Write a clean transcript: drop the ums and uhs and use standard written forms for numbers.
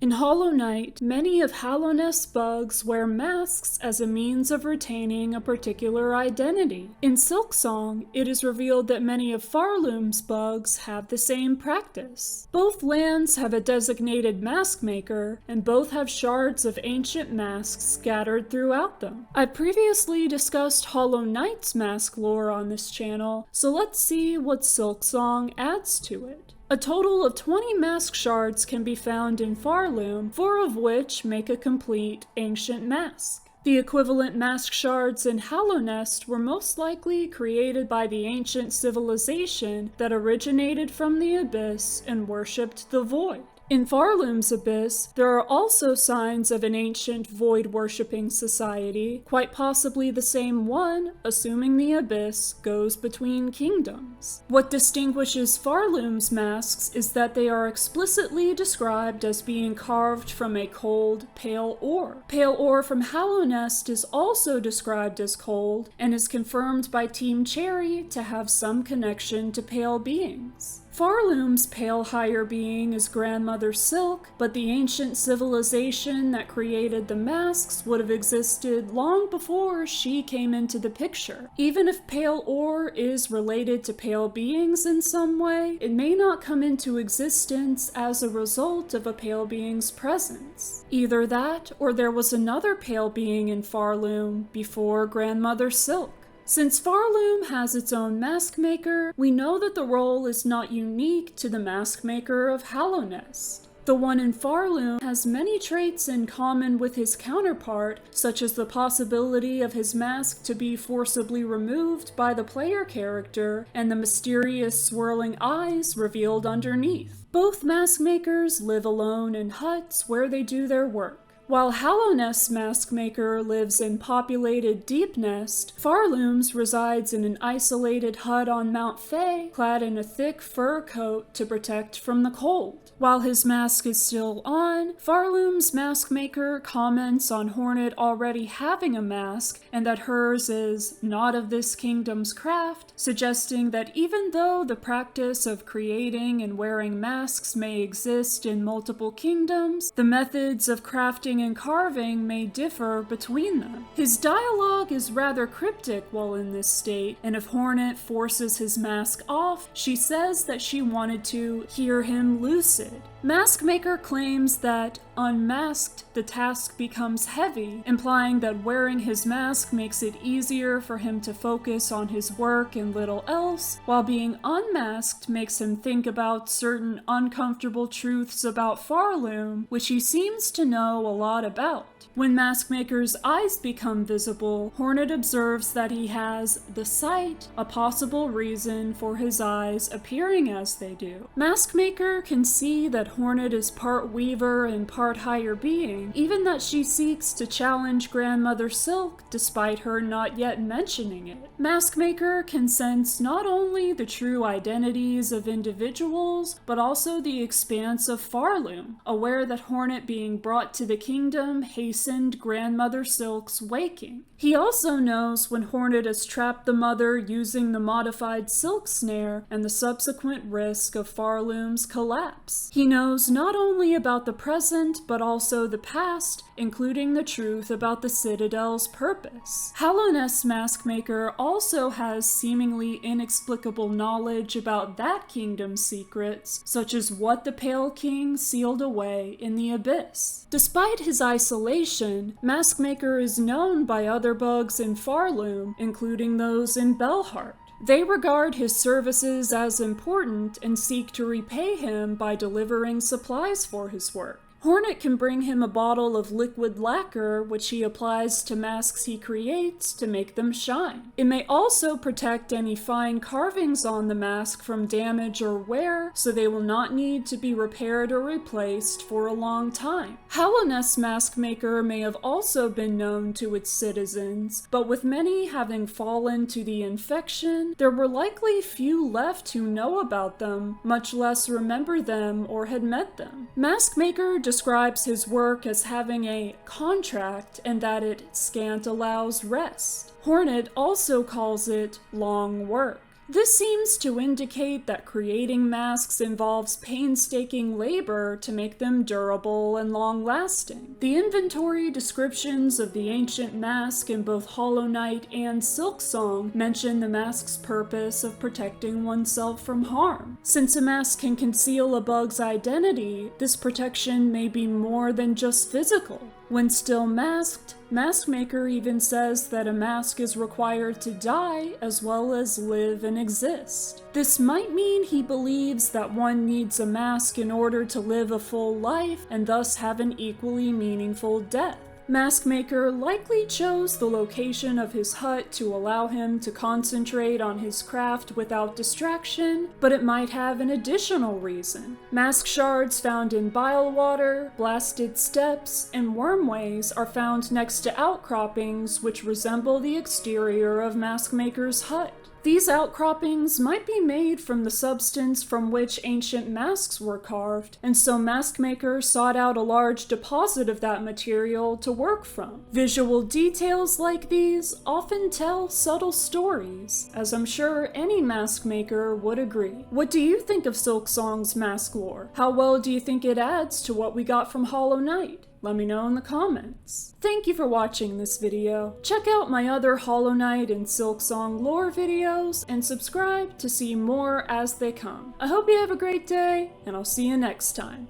In Hollow Knight, many of Hallownest's bugs wear masks as a means of retaining a particular identity. In Silksong, it is revealed that many of Farloom's bugs have the same practice. Both lands have a designated mask maker, and both have shards of ancient masks scattered throughout them. I previously discussed Hollow Knight's mask lore on this channel, so let's see what Silksong adds to it. A total of 20 mask shards can be found in Farloom, 4 of which make a complete ancient mask. The equivalent mask shards in Hallownest were most likely created by the ancient civilization that originated from the Abyss and worshipped the Void. In Farloom's Abyss, there are also signs of an ancient void-worshipping society, quite possibly the same one, assuming the Abyss goes between kingdoms. What distinguishes Farloom's masks is that they are explicitly described as being carved from a cold, pale ore. Pale ore from Hallownest is also described as cold, and is confirmed by Team Cherry to have some connection to pale beings. Farloom's pale higher being is Grandmother Silk, but the ancient civilization that created the masks would have existed long before she came into the picture. Even if pale ore is related to pale beings in some way, it may not come into existence as a result of a pale being's presence. Either that, or there was another pale being in Farloom before Grandmother Silk. Since Farloom has its own mask maker, we know that the role is not unique to the mask maker of Hallownest. The one in Farloom has many traits in common with his counterpart, such as the possibility of his mask to be forcibly removed by the player character and the mysterious swirling eyes revealed underneath. Both mask makers live alone in huts where they do their work. While Hallownest's mask maker lives in populated Deepnest, Farloom's resides in an isolated hut on Mount Fae, clad in a thick fur coat to protect from the cold. While his mask is still on, Farloom's mask maker comments on Hornet already having a mask and that hers is not of this kingdom's craft, suggesting that even though the practice of creating and wearing masks may exist in multiple kingdoms, the methods of crafting and carving may differ between them. His dialogue is rather cryptic while in this state, and if Hornet forces his mask off, she says that she wanted to hear him lucid. Maskmaker claims that, unmasked, the task becomes heavy, implying that wearing his mask makes it easier for him to focus on his work and little else, while being unmasked makes him think about certain uncomfortable truths about Farloom, which he seems to know a lot about. When Maskmaker's eyes become visible, Hornet observes that he has the sight, a possible reason for his eyes appearing as they do. Maskmaker can see that Hornet is part weaver and part higher being, even that she seeks to challenge Grandmother Silk despite her not yet mentioning it. Maskmaker can sense not only the true identities of individuals, but also the expanse of Farloom, aware that Hornet being brought to the kingdom hastened Grandmother Silk's waking. He also knows when Hornet has trapped the mother using the modified silk snare and the subsequent risk of Farloom's collapse. He knows not only about the present, but also the past, including the truth about the Citadel's purpose. Hallownest's Maskmaker also has seemingly inexplicable knowledge about that kingdom's secrets, such as what the Pale King sealed away in the Abyss. Despite his isolation, Maskmaker is known by other bugs in Farloom, including those in Bellheart. They regard his services as important and seek to repay him by delivering supplies for his work. Hornet can bring him a bottle of liquid lacquer, which he applies to masks he creates to make them shine. It may also protect any fine carvings on the mask from damage or wear, so they will not need to be repaired or replaced for a long time. Hallownest's Maskmaker may have also been known to its citizens, but with many having fallen to the infection, there were likely few left who know about them, much less remember them or had met them. Maskmaker describes his work as having a contract and that it scant allows rest. Hornet also calls it long work. This seems to indicate that creating masks involves painstaking labor to make them durable and long-lasting. The inventory descriptions of the ancient mask in both Hollow Knight and Silksong mention the mask's purpose of protecting oneself from harm. Since a mask can conceal a bug's identity, this protection may be more than just physical. When still masked, Maskmaker even says that a mask is required to die as well as live and exist. This might mean he believes that one needs a mask in order to live a full life and thus have an equally meaningful death. Maskmaker likely chose the location of his hut to allow him to concentrate on his craft without distraction, but it might have an additional reason. Mask shards found in bile water, blasted steps, and wormways are found next to outcroppings which resemble the exterior of Maskmaker's hut. These outcroppings might be made from the substance from which ancient masks were carved, and so Maskmaker sought out a large deposit of that material to work from. Visual details like these often tell subtle stories, as I'm sure any mask maker would agree. What do you think of Silksong's mask lore? How well do you think it adds to what we got from Hollow Knight? Let me know in the comments. Thank you for watching this video. Check out my other Hollow Knight and Silksong lore videos, and subscribe to see more as they come. I hope you have a great day, and I'll see you next time.